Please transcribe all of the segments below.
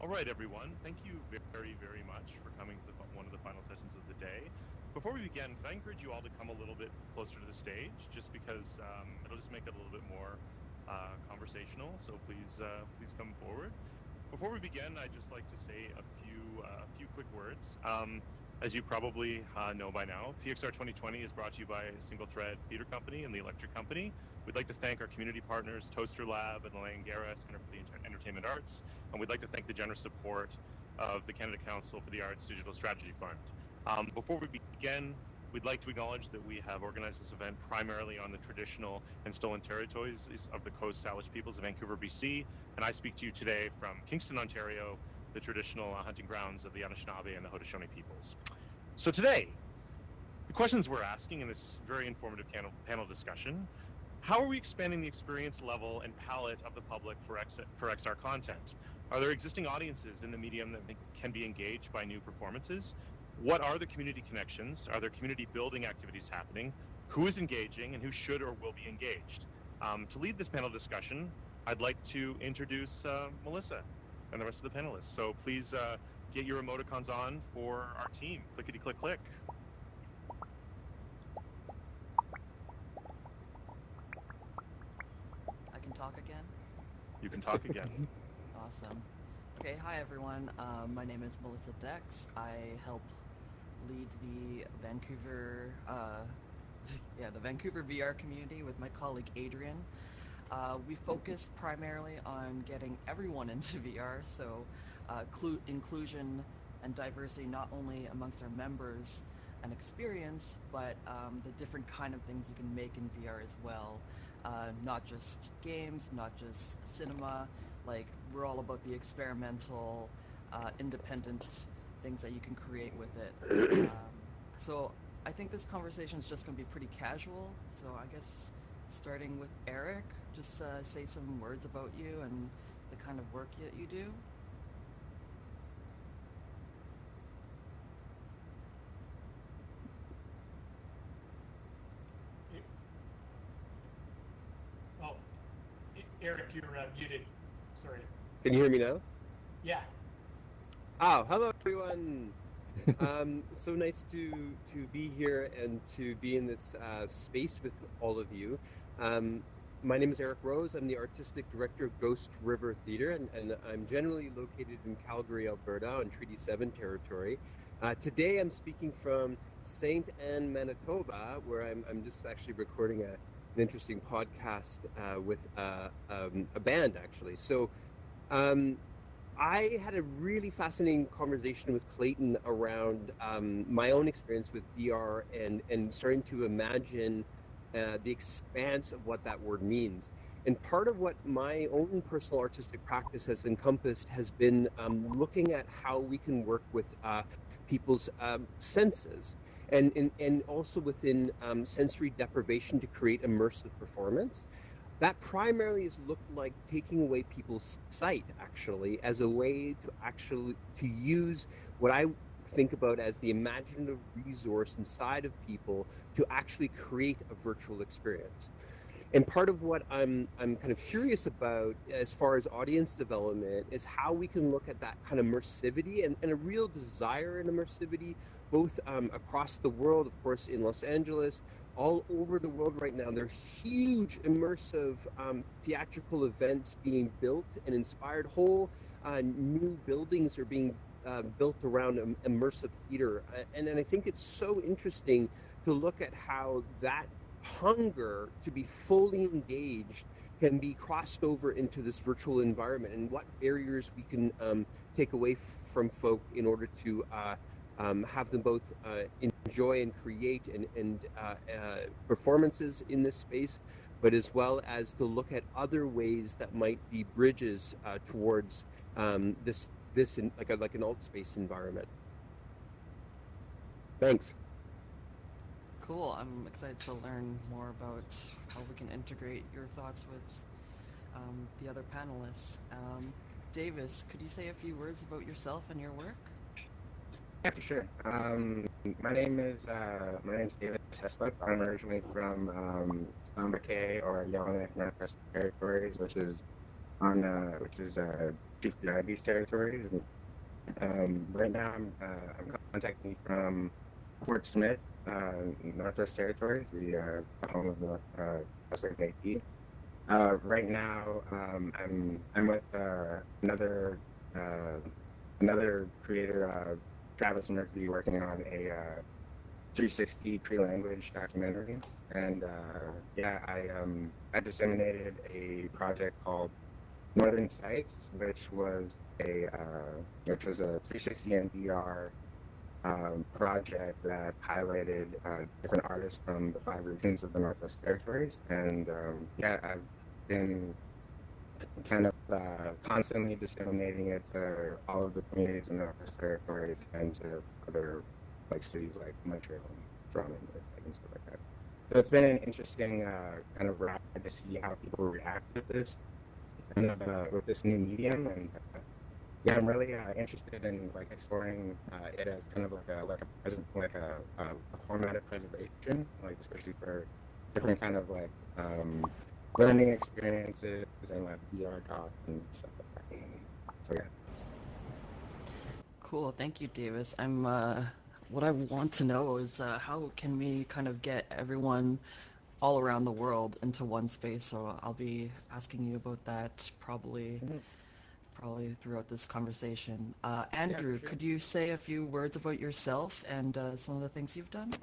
All right, everyone. Thank you very, very much for coming to one of the final sessions of the day. Before we begin, can I encourage you all to come a little bit closer to the stage, just because it'll just make it a little bit more conversational. So please come forward. Before we begin, I'd just like to say a few quick words. As you probably know by now, PXR 2020 is brought to you by Single Thread Theatre Company and the Electric Company. We'd like to thank our community partners, Toasterlab and the Langara Center for the Entertainment Arts, and we'd like to thank the generous support of the Canada Council for the Arts Digital Strategy Fund. Before we begin, we'd like to acknowledge that we have organized this event primarily on the traditional and stolen territories of the Coast Salish peoples of Vancouver, BC, and I speak to you today from Kingston, Ontario, the traditional hunting grounds of the Anishinaabe and the Haudenosaunee peoples. So today, the questions we're asking in this very informative panel discussion: how are we expanding the experience level and palette of the public for XR content? Are there existing audiences in the medium that can be engaged by new performances? What are the community connections? Are there community building activities happening? Who is engaging and who should or will be engaged? To lead this panel discussion, I'd like to introduce Melissa and the rest of the panelists. So please get your emoticons on for our team. Clickety click click. I can talk again? You can talk again. Awesome. Okay, hi everyone. My name is Melissa Dex. I help lead the Vancouver, the Vancouver VR community with my colleague Adrian. We focus primarily on getting everyone into VR, so inclusion and diversity not only amongst our members and experience, but the different kind of things you can make in VR as well. Not just games, not just cinema, like we're all about the experimental, independent things that you can create with it. So I think this conversation is just going to be pretty casual, so I guess starting with Eric, just say some words about you and the kind of work that you do. Oh, Eric, you're muted. Sorry. Can you hear me now? Yeah. Oh, hello everyone. So nice to be here and to be in this space with all of you. My name is Eric Rose. I'm the artistic director of Ghost River Theatre, and I'm generally located in Calgary, Alberta, on Treaty 7 territory. Today I'm speaking from St. Anne, Manitoba, where I'm just actually recording an interesting podcast with a band, actually. So I had a really fascinating conversation with Clayton around my own experience with VR and starting to imagine the expanse of what that word means. And part of what my own personal artistic practice has encompassed has been looking at how we can work with people's senses and also within sensory deprivation to create immersive performance. That primarily has looked like taking away people's sight, actually, as a way to actually to use what I think about as the imaginative resource inside of people to actually create a virtual experience. And part of what I'm kind of curious about as far as audience development is how we can look at that kind of immersivity and a real desire in immersivity, both across the world, of course, in Los Angeles, all over the world right now. There are huge immersive theatrical events being built and inspired. Whole new buildings are being built around immersive theater. And I think it's so interesting to look at how that hunger to be fully engaged can be crossed over into this virtual environment and what barriers we can take away from folk in order to have them both enjoy and create and performances in this space, but as well as to look at other ways that might be bridges towards this in like an alt space environment. Thanks. Cool. I'm excited to learn more about how we can integrate your thoughts with the other panelists. Davis, could you say a few words about yourself and your work? Yeah, for sure. My name's David Heslep. I'm originally from Sempere or Yellowknife Northwest Territories, which is on which is chiefly IB's territories. And right now, I'm contacting from Fort Smith, Northwest Territories, the home of the Western AT. Right now, I'm with uh, another creator, Travis Mercury, working on a 360 pre-language documentary, and yeah, I disseminated a project called Northern Sights, which was a 360 and VR project that highlighted different artists from the 5 regions of the Northwest Territories, and yeah, I've been kind of constantly disseminating it to all of the communities in the Northwest Territories and to other like cities like Montreal and Toronto and Winnipeg and stuff like that. So it's been an interesting kind of ride to see how people react with this kind of with this new medium, and yeah, I'm really interested in like exploring it as kind of a format of preservation, like especially for different kind of like learning experiences and like VR talks and stuff like that. So yeah. Cool, thank you, Davis. What I want to know is how can we kind of get everyone all around the world into one space? So I'll be asking you about that Mhm. probably throughout this conversation. Yeah, Andrew, for sure. could you say a few words about yourself and some of the things you've done?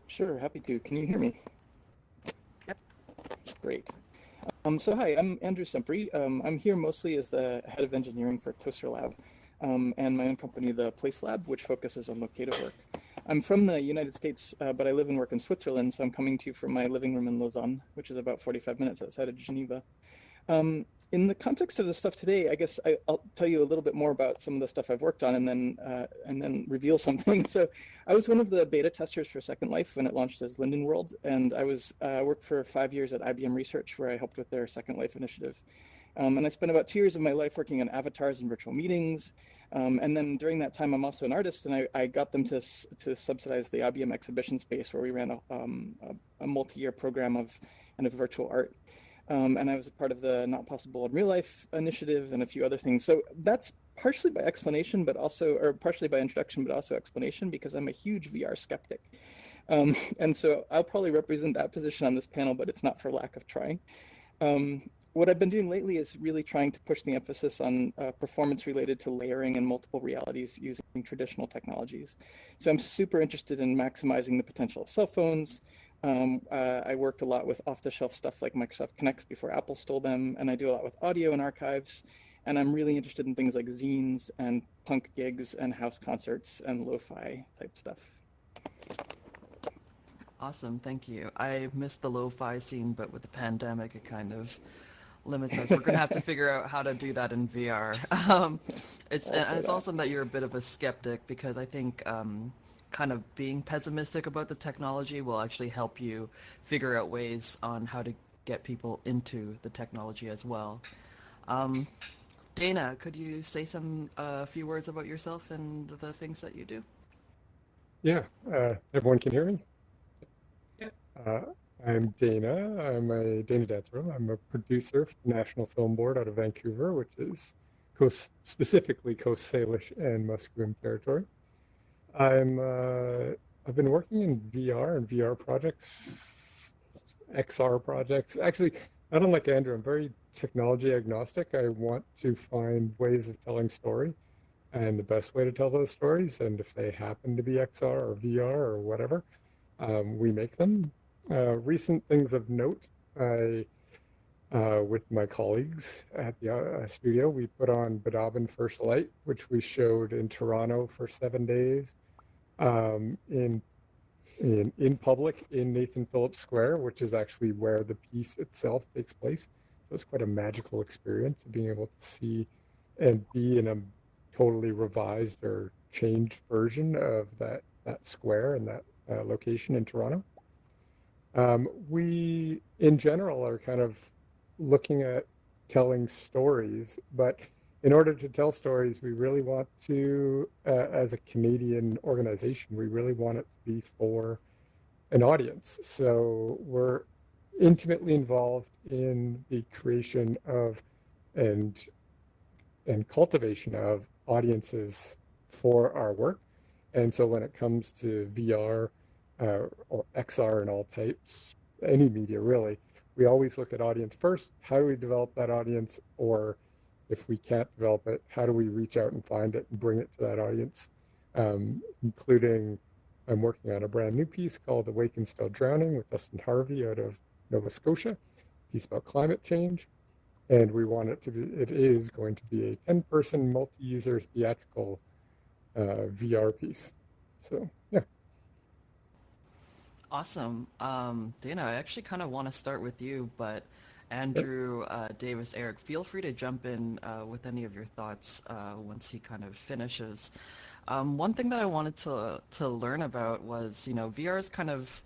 Sure, happy to. Can you hear me? Yep. Great. So hi, I'm Andrew Sempere. I'm here mostly as the head of engineering for Toasterlab, and my own company, the Place Lab, which focuses on locative work. I'm from the United States, but I live and work in Switzerland, so I'm coming to you from my living room in Lausanne, which is about 45 minutes outside of Geneva. In the context of the stuff today, I guess I'll tell you a little bit more about some of the stuff I've worked on, and then reveal something. So, I was one of the beta testers for Second Life when it launched as Linden World, and I was worked for 5 years at IBM Research, where I helped with their Second Life initiative. And I spent about 2 years of my life working on avatars and virtual meetings. And then during that time, I'm also an artist, and I got them to subsidize the IBM exhibition space, where we ran a multi-year program of kind of virtual art. And I was a part of the Not Possible in Real Life initiative and a few other things. So that's partially by explanation, but also, or partially by introduction, but also explanation, because I'm a huge VR skeptic. And so I'll probably represent that position on this panel, but it's not for lack of trying. What I've been doing lately is really trying to push the emphasis on performance related to layering and multiple realities using traditional technologies. So I'm super interested in maximizing the potential of cell phones. I worked a lot with off-the-shelf stuff like Microsoft Kinects before Apple stole them, and I do a lot with audio and archives. And I'm really interested in things like zines and punk gigs and house concerts and lo-fi type stuff. Awesome, thank you. I missed the lo-fi scene, but with the pandemic, it kind of limits us. We're gonna have to figure out how to do that in VR. It's awesome that you're a bit of a skeptic, because I think kind of being pessimistic about the technology will actually help you figure out ways on how to get people into the technology as well. Um, Dana, could you say some few words about yourself and the things that you do? Yeah, everyone can hear me. Yeah. Uh, I'm Dana. I'm a Dana Dansereau. I'm a producer for the National Film Board out of Vancouver, which is specifically Coast Salish and Musqueam territory. I've been working in VR and VR projects, XR projects. Actually, I don't like Andrew. I'm very technology agnostic. I want to find ways of telling story and the best way to tell those stories. And if they happen to be XR or VR or whatever, we make them. Recent things of note, with my colleagues at the studio, we put on Badabin First Light, which we showed in Toronto for 7 days, in public in Nathan Phillips Square, which is actually where the piece itself takes place. So it's quite a magical experience of being able to see and be in a totally revised or changed version of that square and that location in Toronto. We, in general, are kind of looking at telling stories, but in order to tell stories, we really want to, as a Canadian organization, we really want it to be for an audience. So we're intimately involved in the creation of and cultivation of audiences for our work. And so when it comes to VR or XR and all types, any media really, we always look at audience first. How do we develop that audience? Or if we can't develop it, how do we reach out and find it and bring it to that audience? Including, I'm working on a brand new piece called Awake and Still Drowning with Dustin Harvey out of Nova Scotia, a piece about climate change. And we want it to be, it is going to be a 10-person multi-user theatrical VR piece. So, yeah. Awesome. Dana, I actually kind of want to start with you, but Andrew, Davis, Eric, feel free to jump in with any of your thoughts once he kind of finishes. One thing that I wanted to learn about was, VR's kind of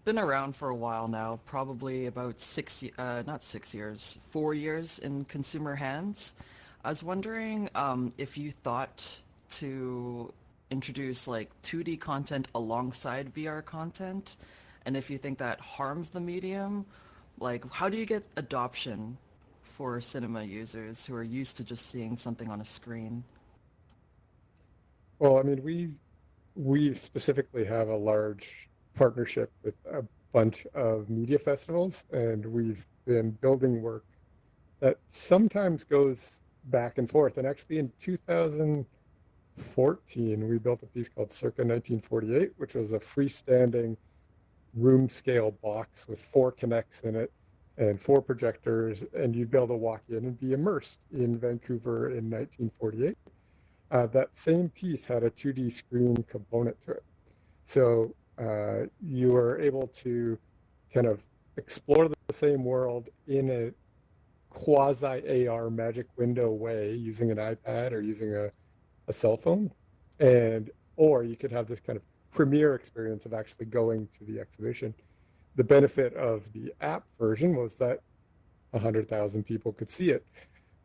been around for a while now, probably about 4 years in consumer hands. I was wondering if you thought to introduce like 2D content alongside VR content, and if you think that harms the medium, like how do you get adoption for cinema users who are used to just seeing something on a screen? Well, I mean, we specifically have a large partnership with a bunch of media festivals, and we've been building work that sometimes goes back and forth. And actually in 2014, we built a piece called Circa 1948, which was a freestanding room scale box with 4 Kinects in it and 4 projectors, and you'd be able to walk in and be immersed in Vancouver in 1948. That same piece had a 2D screen component to it. So you were able to kind of explore the same world in a quasi-AR magic window way using an iPad or using a cell phone, or you could have this kind of premiere experience of actually going to the exhibition. The benefit of the app version was that 100,000 people could see it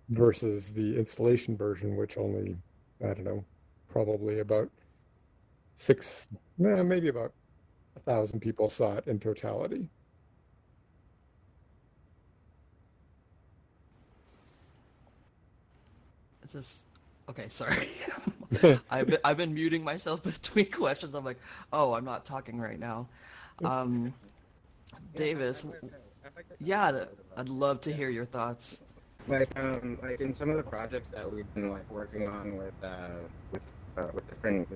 versus the installation version, which only, I don't know, probably about maybe about 1,000 people saw it in totality. Is this okay? Sorry, I've been muting myself between questions. I'm like, oh, I'm not talking right now. Davis, yeah, I'd love to hear your thoughts. Like in some of the projects that we've been like working on with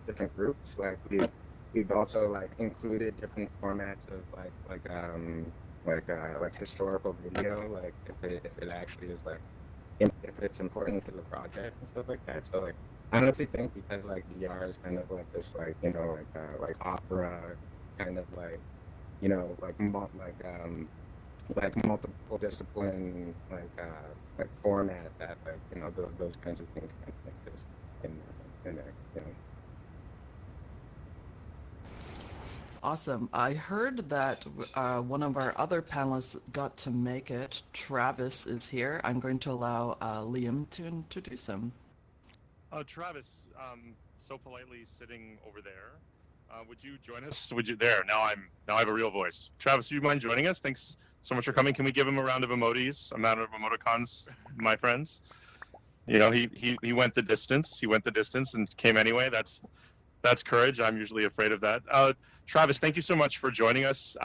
different groups, like we've also like included different formats of like historical video, like if it actually is like if it's important to the project and stuff like that. So like I honestly think because like VR is kind of like this like like opera kind of like like multiple discipline like format that like those kinds of things kind of exist in there. Awesome. I heard that one of our other panelists got to make it. Travis is here. I'm going to allow Liam to introduce him. Travis, so politely sitting over there. Would you join us? Would you there? Now I have a real voice. Travis, do you mind joining us? Thanks so much for coming. Can we give him a round of emojis? A round of emoticons, my friends. He went the distance. He went the distance and came anyway. That's courage. I'm usually afraid of that. Travis, thank you so much for joining us.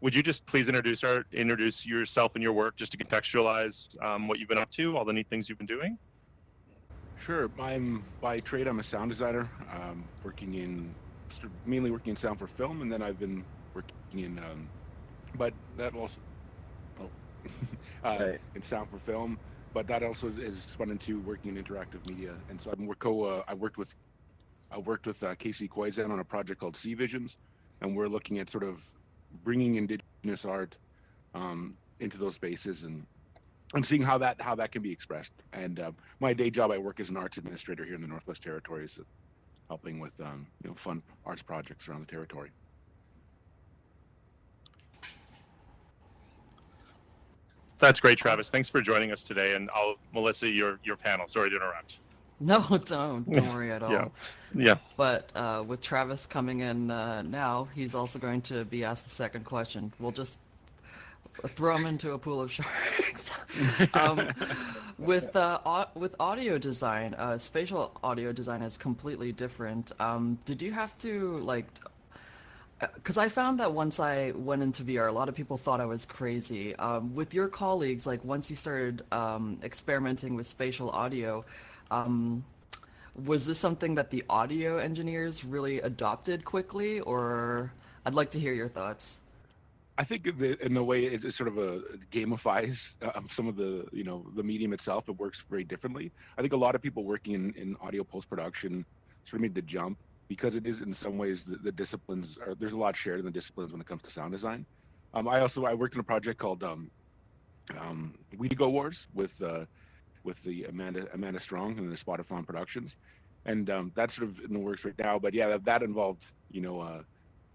Would you just please introduce yourself and your work, just to contextualize what you've been up to, all the neat things you've been doing? Sure. By trade, I'm a sound designer, mainly working in sound for film, and then I've been working in, but that also, in sound for film, but that also is spun into working in interactive media. And so I worked with Casey Koizan on a project called Sea Visions, and we're looking at sort of bringing indigenous art into those spaces and seeing how that can be expressed. And my day job, I work as an arts administrator here in the Northwest Territories, helping with fun arts projects around the territory. That's great, Travis. Thanks for joining us today. And Melissa, your panel. Sorry to interrupt. No, don't worry at all. Yeah. But with Travis coming in now, he's also going to be asked the second question. We'll just throw them into a pool of sharks. With audio design, spatial audio design is completely different. Did you have to like? Because I found that once I went into VR, a lot of people thought I was crazy. With your colleagues, like once you started experimenting with spatial audio, was this something that the audio engineers really adopted quickly, or I'd like to hear your thoughts. I think in a way it sort of gamifies some of the the medium itself. It works very differently. I think a lot of people working in audio post production sort of made the jump because it is in some ways the disciplines are there's a lot shared in the disciplines when it comes to sound design. I worked in a project called We Go Wars with the Amanda Strong and the Spotify Productions, and that's sort of in the works right now. But yeah, that involved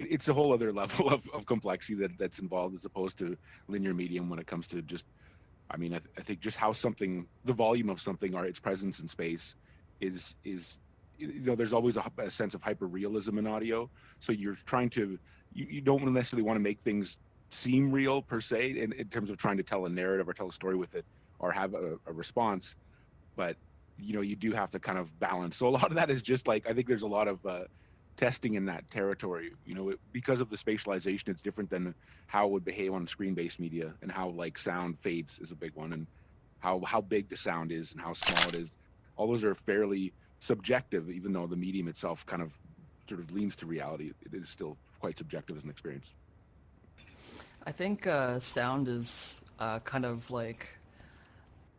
it's a whole other level of complexity that's involved as opposed to linear medium when it comes to just I mean I think just how something the volume of something or its presence in space is there's always a sense of hyper realism in audio, so you're trying to you don't necessarily want to make things seem real per se in terms of trying to tell a narrative or tell a story with it or have a response, but you do have to kind of balance. So a lot of that is just like I think there's a lot of testing in that territory. Because of the spatialization, it's different than how it would behave on screen-based media, and how like sound fades is a big one, and how big the sound is and how small it is. All those are fairly subjective, even though the medium itself kind of sort of leans to reality. It is still quite subjective as an experience. I think sound is kind of like,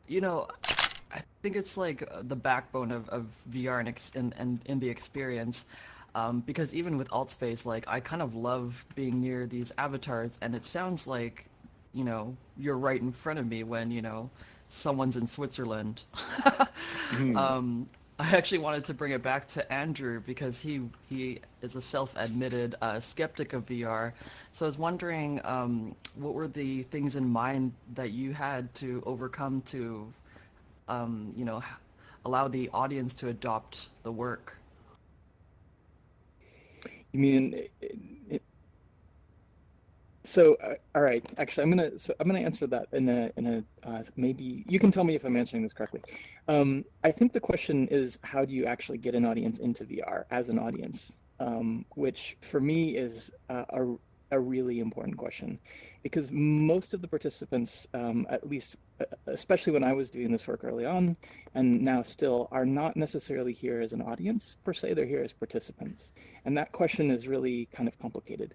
I think it's like the backbone of VR and in the experience. Because even with AltSpace, like I kind of love being near these avatars, and it sounds like, you're right in front of me when, someone's in Switzerland. I actually wanted to bring it back to Andrew because he is a self-admitted skeptic of VR. So I was wondering, what were the things in mind that you had to overcome to, allow the audience to adopt the work? You mean so? All right. Actually, I'm gonna answer that in a maybe you can tell me if I'm answering this correctly. I think the question is, how do you actually get an audience into VR as an audience? Which for me is a really important question, because most of the participants, at least, especially when I was doing this work early on, and now still, are not necessarily here as an audience per se. They're here as participants, and that question is really kind of complicated.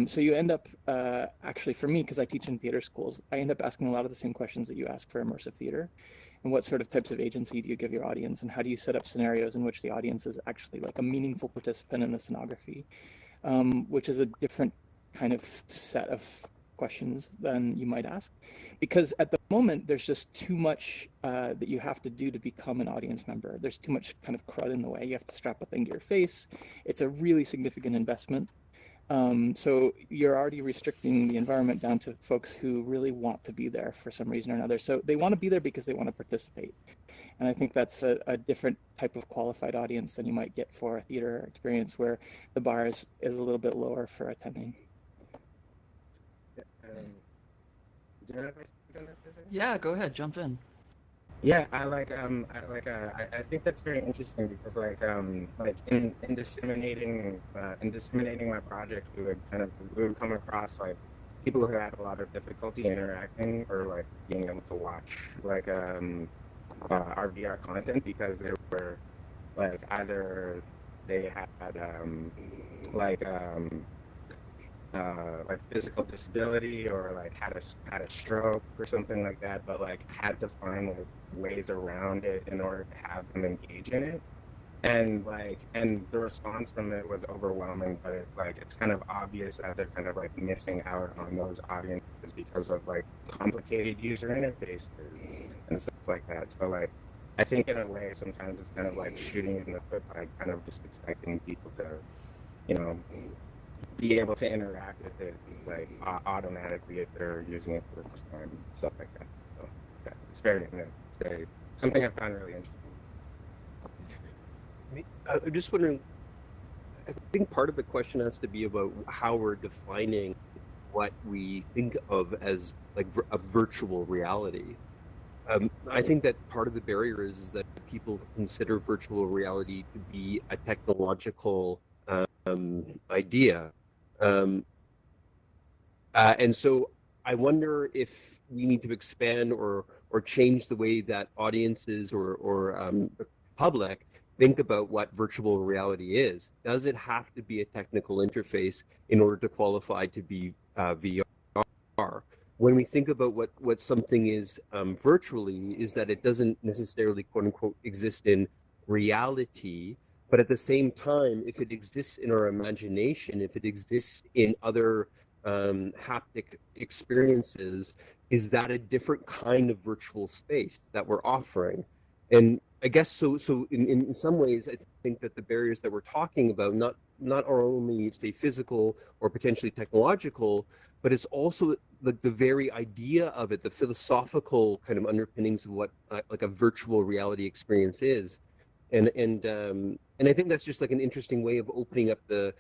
So you end up, actually for me, because I teach in theater schools, I end up asking a lot of the same questions that you ask for immersive theater. And what sort of types of agency do you give your audience, and how do you set up scenarios in which the audience is actually like a meaningful participant in the scenography, which is a different kind of set of questions than you might ask, because at the moment there's just too much that you have to do to become an audience member. There's too much kind of crud in the way. You have to strap a thing to your face. It's a really significant investment. So you're already restricting the environment down to folks who really want to be there for some reason or another. So they want to be there because they want to participate. And I think that's a different type of qualified audience than you might get for a theater experience, where the bar is a little bit lower for attending. Yeah, go ahead, jump in. Yeah, I think that's very interesting because in disseminating my project, we would come across like people who had a lot of difficulty interacting or like being able to watch our VR content because they were like either they had physical disability or like had a stroke or something like that, but like had to find like ways around it in order to have them engage in it. And the response from it was overwhelming, but it's kind of obvious that they're kind of like missing out on those audiences because of like complicated user interfaces and stuff like that. So like I think in a way sometimes it's kind of like shooting in the foot by kind of just expecting people to be able to interact with it like automatically if they're using it for the first time, stuff like that. So yeah, it's very something I found really interesting. I'm just wondering, I think part of the question has to be about how we're defining what we think of as like a virtual reality. I think that part of the barrier is that people consider virtual reality to be a technological idea. And so I wonder if we need to expand or change the way that audiences or the public think about what virtual reality is. Does it have to be a technical interface in order to qualify to be VR? When we think about what something is virtually, is that it doesn't necessarily, quote unquote, exist in reality, but at the same time, if it exists in our imagination, if it exists in other haptic experiences, is that a different kind of virtual space that we're offering? And I guess so. So in some ways, I think that the barriers that we're talking about not are only say physical or potentially technological, but it's also the very idea of it, the philosophical kind of underpinnings of what like a virtual reality experience is, and I think that's just like an interesting way of opening up the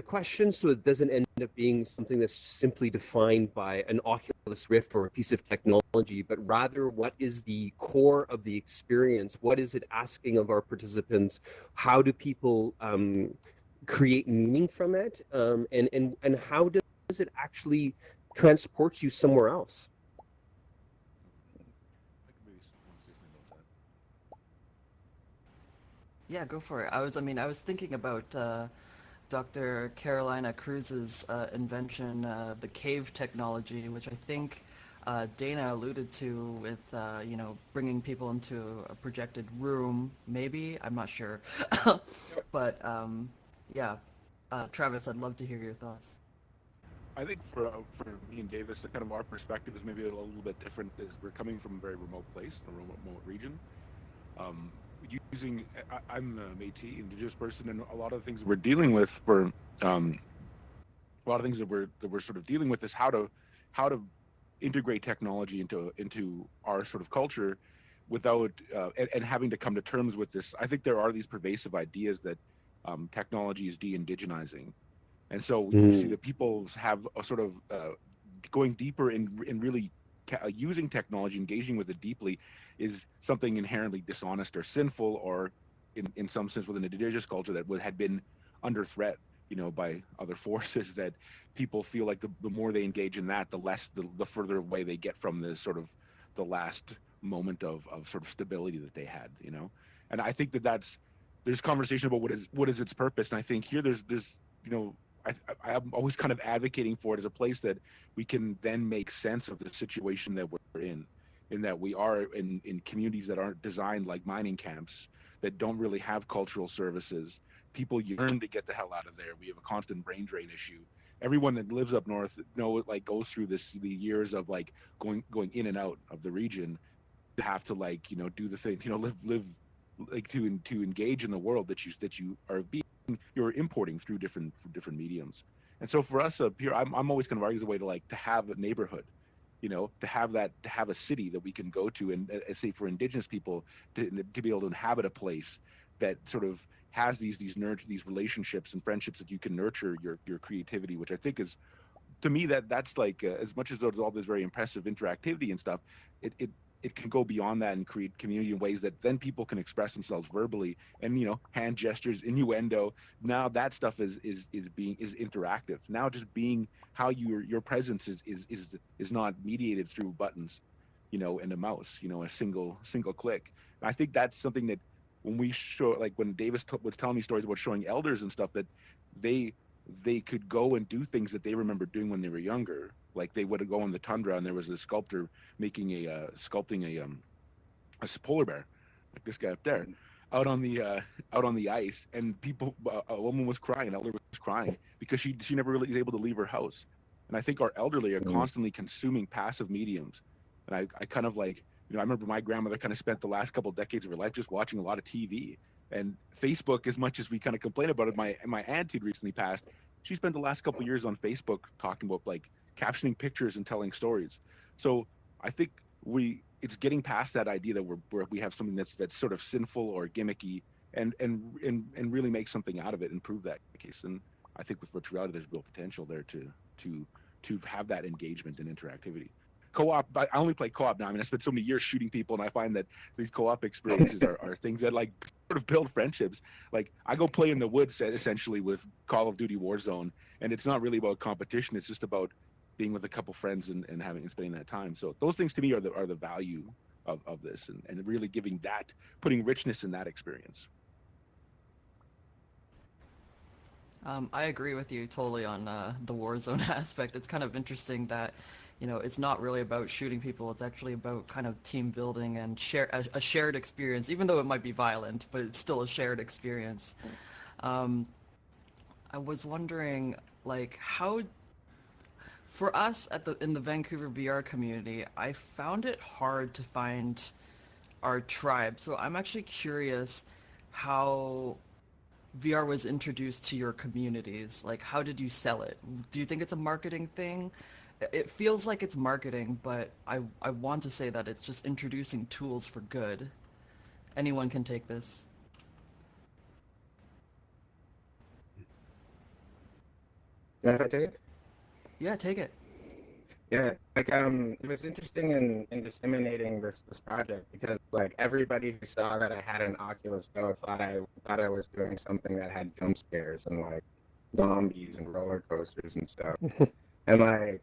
question so it doesn't end up being something that's simply defined by an Oculus Rift or a piece of technology, but rather what is the core of the experience? What is it asking of our participants? How do people create meaning from it? And how does it actually transport you somewhere else? Yeah, go for it. I was thinking about Dr. Carolina Cruz's invention, the cave technology, which I think Dana alluded to with, bringing people into a projected room, maybe? I'm not sure. But, yeah. Travis, I'd love to hear your thoughts. I think for me and Davis, kind of our perspective is maybe a little bit different. Is we're coming from a very remote place, a remote region. I'm a Métis, Indigenous person, and a lot of the things that we're dealing with a lot of things that we're sort of dealing with is how to integrate technology into our sort of culture without and having to come to terms with this. I think there are these pervasive ideas that technology is de-indigenizing, and so you see that people have a sort of going deeper in really using technology, engaging with it deeply, is something inherently dishonest or sinful, or in some sense within an indigenous culture that had been under threat, by other forces, that people feel like the more they engage in that, the further away they get from the sort of the last moment of sort of stability that they had, And I think there's conversation about what is its purpose, and I think here there's I'm always kind of advocating for it as a place that we can then make sense of the situation that we're in that we are in communities that aren't designed like mining camps, that don't really have cultural services. People yearn to get the hell out of there. We have a constant brain drain issue. Everyone that lives up north goes through the years of like going in and out of the region, to have to do the thing, live like to engage in the world that you are you're importing through different mediums. And so for us up here, I'm always kind of arguing the way to have a neighborhood, to have a city that we can go to, and say for Indigenous people to be able to inhabit a place that sort of has these relationships and friendships that you can nurture your creativity, which I think is, to me, that's like as much as there's all this very impressive interactivity and stuff, it can go beyond that and create community in ways that then people can express themselves verbally, and hand gestures, innuendo. Now that stuff is interactive. Now just being how your presence is not mediated through buttons, and a mouse, a single click. And I think that's something that when we show, like when Davis was telling me stories about showing elders and stuff, that they could go and do things that they remember doing when they were younger. Like they would go on the tundra, and there was a sculptor sculpting a polar bear, like this guy up there, out on the ice, and a woman was crying, an elder was crying because she never really was able to leave her house. And I think our elderly are constantly consuming passive mediums, and I kind of like, I remember my grandmother kind of spent the last couple of decades of her life just watching a lot of TV and Facebook. As much as we kind of complain about it, my aunt who'd recently passed, she spent the last couple of years on Facebook talking about like captioning pictures and telling stories. So I think it's getting past that idea that we have something that's sort of sinful or gimmicky, and really make something out of it and prove that case. And I think with virtual reality, there's real potential there to have that engagement and interactivity. Co-op, I only play co-op now. I mean, I spent so many years shooting people, and I find that these co-op experiences are things that like sort of build friendships. Like I go play in the woods essentially with Call of Duty Warzone, and it's not really about competition. It's just about being with a couple friends and spending that time. So those things to me are the value of this, and really giving that, putting richness in that experience. I agree with you totally on the Warzone aspect. It's kind of interesting that, you know, it's not really about shooting people. It's actually about kind of team building and a shared experience, even though it might be violent, but it's still a shared experience. I was wondering, like, how, for us in the Vancouver VR community, I found it hard to find our tribe. So I'm actually curious how VR was introduced to your communities. Like, how did you sell it? Do you think it's a marketing thing? It feels like it's marketing, but I want to say that it's just introducing tools for good. Anyone can take this. Yeah, I take it. Yeah, take it. Yeah, like it was interesting in disseminating this project because like everybody who saw that I had an Oculus Go thought I was doing something that had jump scares and like zombies and roller coasters and stuff. And I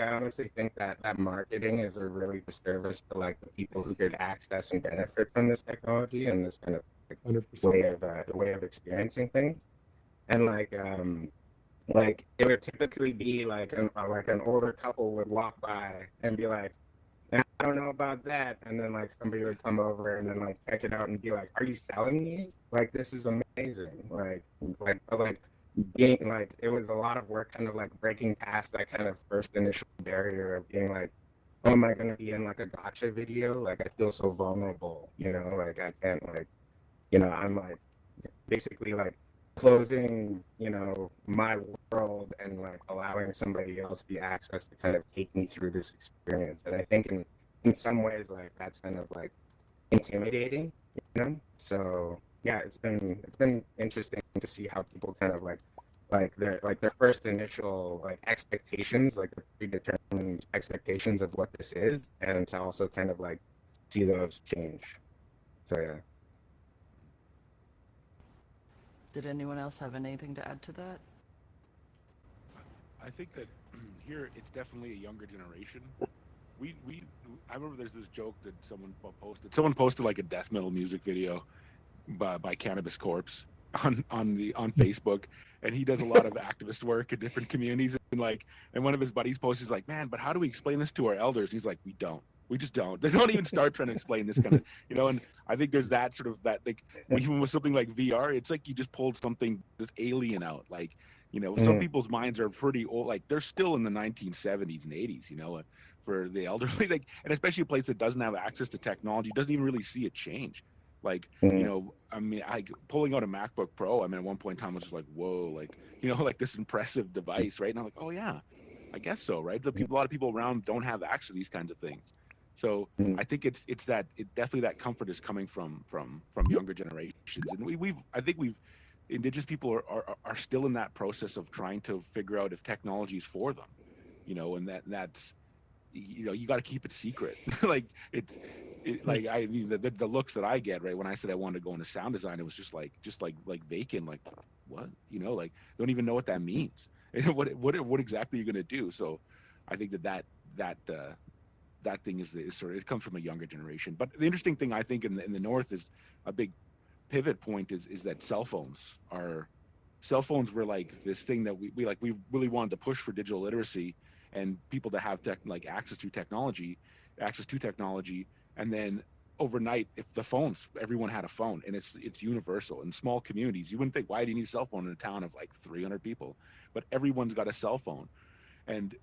honestly think that marketing is a really disservice to like the people who could access and benefit from this technology and this kind of like, 100%. way of experiencing things. And like it would typically be like an older couple would walk by and be like, I don't know about that, and then like somebody would come over and then like check it out and be like, are you selling these? Like this is amazing. Like being like it was a lot of work kind of like breaking past that kind of first initial barrier of being like, oh, am I gonna be in like a gotcha video? Like I feel so vulnerable, you know, like I can't like, you know, I'm like basically like closing, you know, my world and like allowing somebody else the access to kind of take me through this experience. And I think in some ways like that's kind of like intimidating, you know? So yeah, it's been interesting to see how people kind of like their first initial like expectations, like the predetermined expectations of what this is, and to also kind of like see those change. So yeah. Did anyone else have anything to add to that? I think that here it's definitely a younger generation. I remember there's this joke that someone posted. Someone posted like a death metal music video by Cannabis Corpse on Facebook, and he does a lot of activist work in different communities. And one of his buddies posts, he's like, "Man, but how do we explain this to our elders?" And he's like, we just don't. They don't even start trying to explain this kind of, you know. And I think there's that sort of that like even with something like VR, it's like you just pulled something just alien out. Like, you know, some people's minds are pretty old. Like they're still in the 1970s and 80s, you know. For the elderly, like, and especially a place that doesn't have access to technology, doesn't even really see it change. Like, you know, I mean, pulling out a MacBook Pro, I mean, at one point in time, I was just like, whoa, like, you know, like this impressive device, right? And I'm like, oh yeah, I guess so, right? A lot of people around don't have access to these kinds of things. So I think it's definitely that comfort is coming from younger generations, and I think Indigenous people are still in that process of trying to figure out if technology is for them, you know, and that's, you know, you got to keep it secret. Like like I mean the looks that I get, right, when I said I wanted to go into sound design, it was just like vacant, like what, you know, like don't even know what that means. what exactly you're going to do. So I think that thing is sort of, it comes from a younger generation. But the interesting thing I think in the north is a big pivot point is that cell phones were like this thing that we really wanted to push for digital literacy and people to have access to technology, and then overnight, if everyone had a phone, and it's universal in small communities. You wouldn't think, why do you need a cell phone in a town of like 300 people? But everyone's got a cell phone, and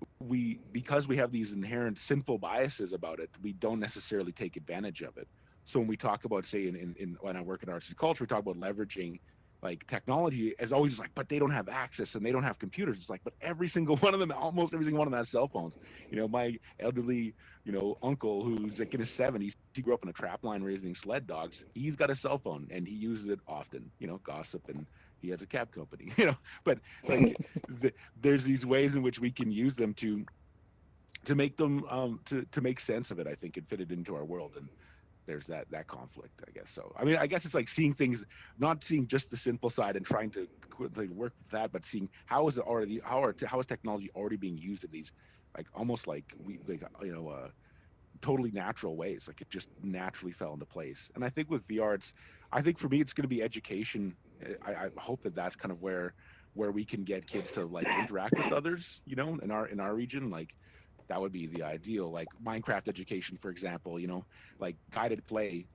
because we have these inherent sinful biases about it, we don't necessarily take advantage of it. So when we talk about, say, in when I work in arts and culture, we talk about leveraging like technology is always like, but they don't have access and they don't have computers. It's like, but every single one of them, almost every single one of them has cell phones. You know, my elderly, you know, uncle who's like in his 70s, he grew up in a trap line raising sled dogs. He's got a cell phone and he uses it often, you know, gossip, and he has a cab company, but like there's these ways in which we can use them to make them to make sense of it, I think, and fit it into our world. And there's that conflict, I guess. So I mean, I guess it's like seeing things, not seeing just the simple side and trying to like work with that, but seeing how is technology already being used in these like almost like totally natural ways. Like it just naturally fell into place. And I think with VR, I think for me it's going to be education. I hope that's kind of where we can get kids to like interact with others, in our region. Like that would be the ideal, like Minecraft education, for example, like guided play,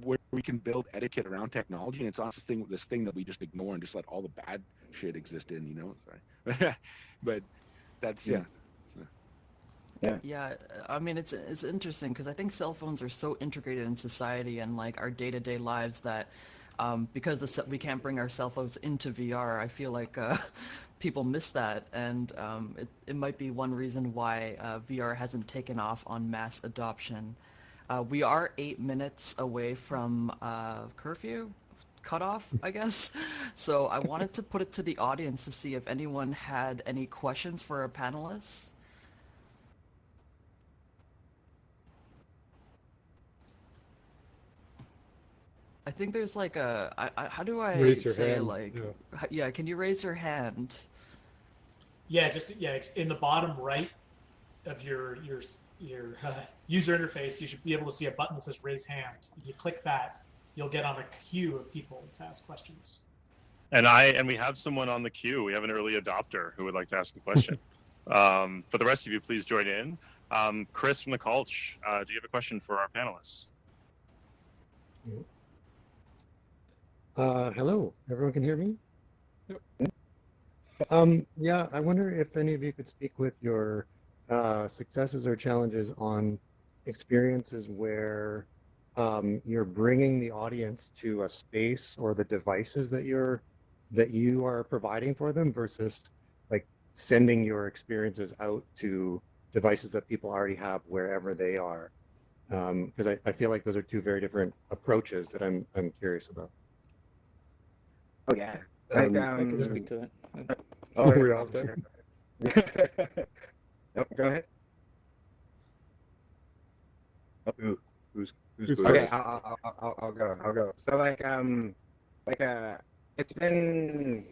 where we can build etiquette around technology. And it's not this thing that we just ignore and just let all the bad shit exist in, sorry. But that's, yeah. Yeah, I mean, it's interesting because I think cell phones are so integrated in society and like our day-to-day lives that because we can't bring our cell phones into VR, I feel like people miss that, and it might be one reason why VR hasn't taken off on mass adoption. We are 8 minutes away from curfew cutoff, I guess. So I wanted to put it to the audience to see if anyone had any questions for our panelists. I think there's like how do I Raise your say hand. like, yeah, can you raise your hand? Yeah, it's in the bottom right of your user interface. You should be able to see a button that says raise hand. If you click that, you'll get on a queue of people to ask questions. And we have someone on the queue. We have an early adopter who would like to ask a question. For the rest of you, please join in. Chris from the Culch, do you have a question for our panelists? Hello, everyone can hear me? Yep. Yeah, I wonder if any of you could speak with your successes or challenges on experiences where you're bringing the audience to a space or the devices that you are providing for them versus like sending your experiences out to devices that people already have wherever they are. Because I feel like those are two very different approaches that I'm curious about. Oh yeah, I can speak to that. Oh, We're all there. Nope, go ahead. Who's Okay, I'll go. So it's been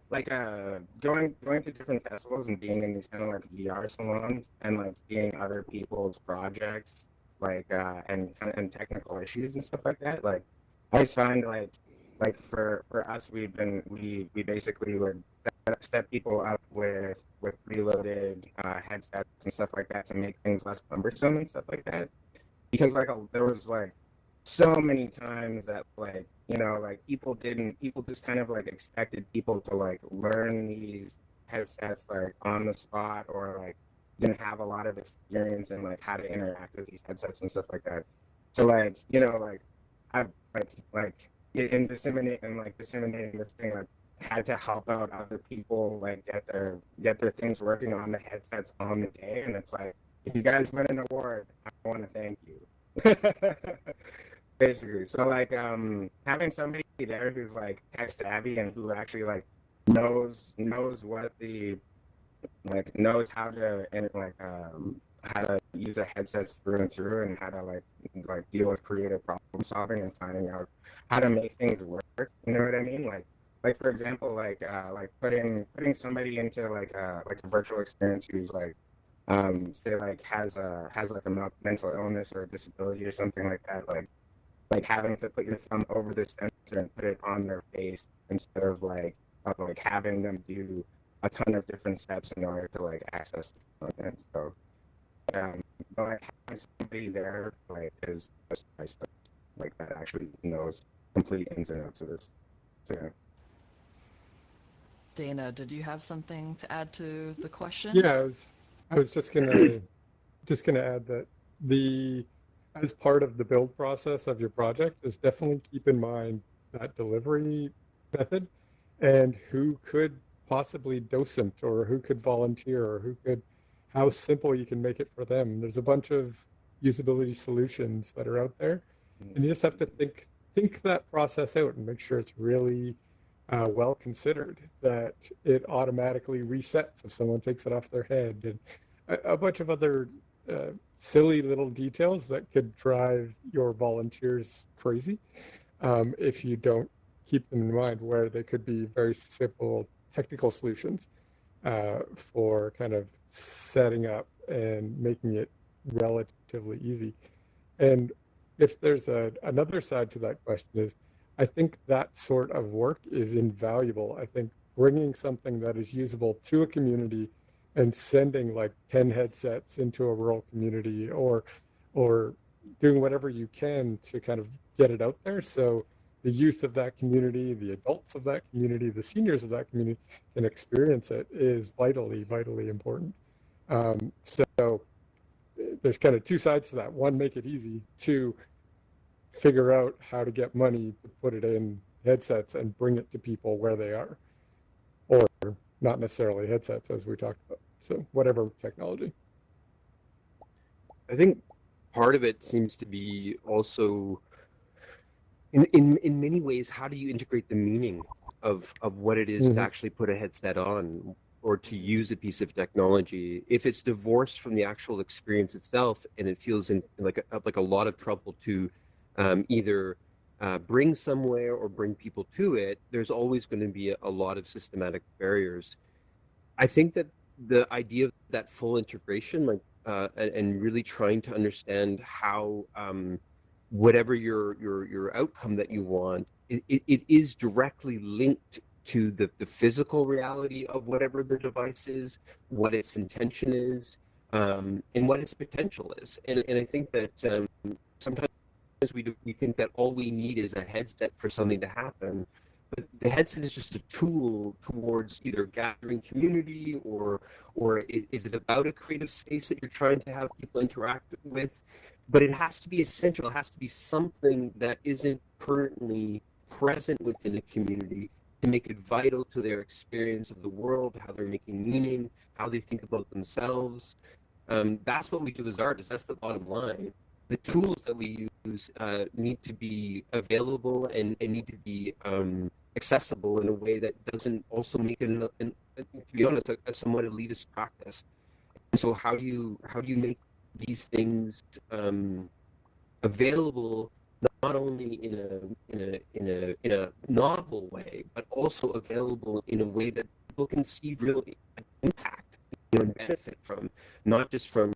like going to different festivals and being in these kind of like VR salons and like seeing other people's projects and technical issues and stuff like that. Like I find like for us, we basically would set people up with preloaded headsets and stuff like that to make things less cumbersome and stuff like that. Because there was like so many times that like people just kind of like expected people to like learn these headsets like on the spot, or like didn't have a lot of experience in like how to interact with these headsets and stuff like that. So like I've in disseminating this thing, like had to help out other people like get their things working on the headsets on the day, and it's like, if you guys win an award, I want to thank you. Basically. So like having somebody there who's like tech savvy and who actually like knows what the like knows how to use the headsets through and through, and how to like deal with creative problem solving and finding out how to make things work. You know what I mean? Like for example, like putting somebody into like a virtual experience who's like say like has like a mental illness or a disability or something like that, like having to put your thumb over the sensor and put it on their face instead of like having them do a ton of different steps in order to like access the content. So but like having somebody there like is nice, like that actually knows complete ins and outs of this. So, yeah. Dana, did you have something to add to the question? Yeah, I was just gonna add that as part of the build process of your project is definitely keep in mind that delivery method and who could possibly docent or who could volunteer or how simple you can make it for them. There's a bunch of usability solutions that are out there, and you just have to think that process out and make sure it's really well considered, that it automatically resets if someone takes it off their head, and a bunch of other silly little details that could drive your volunteers crazy if you don't keep them in mind, where they could be very simple technical solutions for kind of setting up and making it relatively easy. And if there's another side to that question is, I think that sort of work is invaluable. I think bringing something that is usable to a community and sending like 10 headsets into a rural community, or doing whatever you can to kind of get it out there so the youth of that community, the adults of that community, the seniors of that community can experience it, is vitally, vitally important. So there's kind of two sides to that. One, make it easy. Two, figure out how to get money to put it in headsets and bring it to people where they are, or not necessarily headsets, as we talked about. So whatever technology. I think part of it seems to be also, in many ways, how do you integrate the meaning of what it is to actually put a headset on or to use a piece of technology? If it's divorced from the actual experience itself, and it feels like a lot of trouble to either bring somewhere or bring people to it, there's always going to be a lot of systematic barriers. I think that the idea of that full integration, like and really trying to understand how whatever your outcome that you want, it is directly linked to the physical reality of whatever the device is, what its intention is, and what its potential is. And I think that sometimes we think that all we need is a headset for something to happen, but the headset is just a tool towards either gathering community, or is it about a creative space that you're trying to have people interact with? But it has to be essential. It has to be something that isn't currently present within a community to make it vital to their experience of the world, how they're making meaning, how they think about themselves. That's what we do as artists. That's the bottom line. The tools that we use need to be available and need to be accessible in a way that doesn't also make it, to be honest, a somewhat elitist practice. And so how do you make these things available, not only in a novel way, but also available in a way that people can see real impact, and benefit from, not just from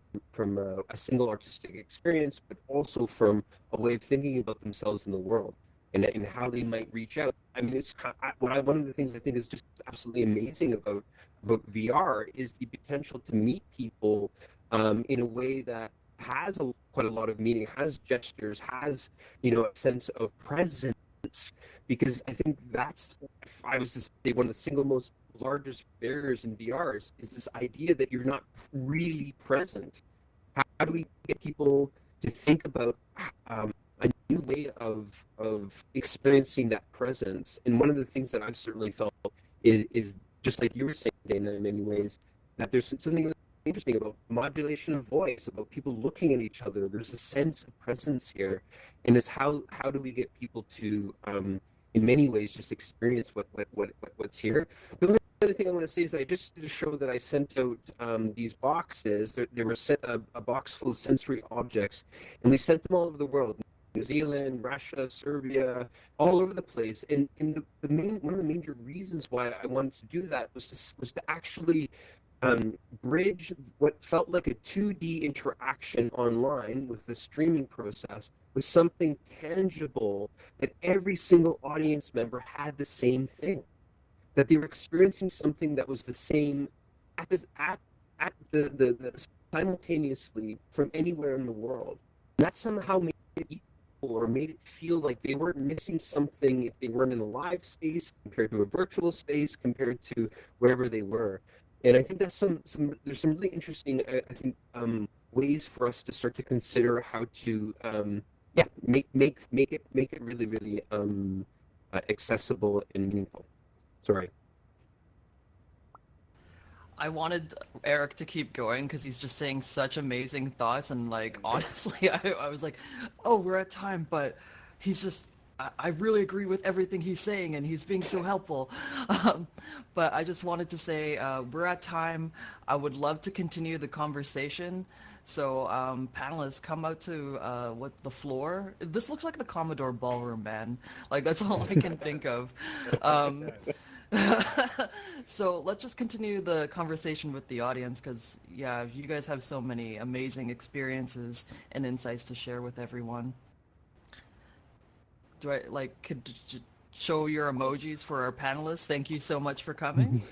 a single artistic experience, but also from a way of thinking about themselves in the world, and how they might reach out. I mean, one of the things I think is just absolutely amazing about VR is the potential to meet people in a way that has quite a lot of meaning, has gestures, has a sense of presence. Because I think that's, if I was to say, one of the single most largest barriers in VR is this idea that you're not really present. How do we get people to think about a new way of experiencing that presence? And one of the things that I've certainly felt is just like you were saying, Dana, in many ways, that there's something interesting about modulation of voice, about people looking at each other. There's a sense of presence here, and it's how do we get people to in many ways just experience what's here. The only other thing I want to say is that I just did a show that I sent out these boxes. There were a box full of sensory objects, and we sent them all over the world. New Zealand, Russia, Serbia, all over the place. And one of the major reasons why I wanted to do that was to actually bridge what felt like a 2D interaction online with the streaming process with something tangible, that every single audience member had the same thing, that they were experiencing something that was the same at the simultaneously from anywhere in the world. And that somehow made it equal, or made it feel like they weren't missing something if they weren't in a live space compared to a virtual space, compared to wherever they were. And I think that's there's some really interesting ways for us to start to consider how to make it really, really accessible and meaningful. Sorry. I wanted Eric to keep going because he's just saying such amazing thoughts, and like honestly, I was like, oh, we're at time, but he's just I really agree with everything he's saying, and he's being so helpful. But I just wanted to say we're at time. I would love to continue the conversation. So panelists, come out to the floor. This looks like the Commodore Ballroom, man. Like, that's all I can think of. So let's just continue the conversation with the audience, because yeah, you guys have so many amazing experiences and insights to share with everyone. Do I could show your emojis for our panelists? Thank you so much for coming.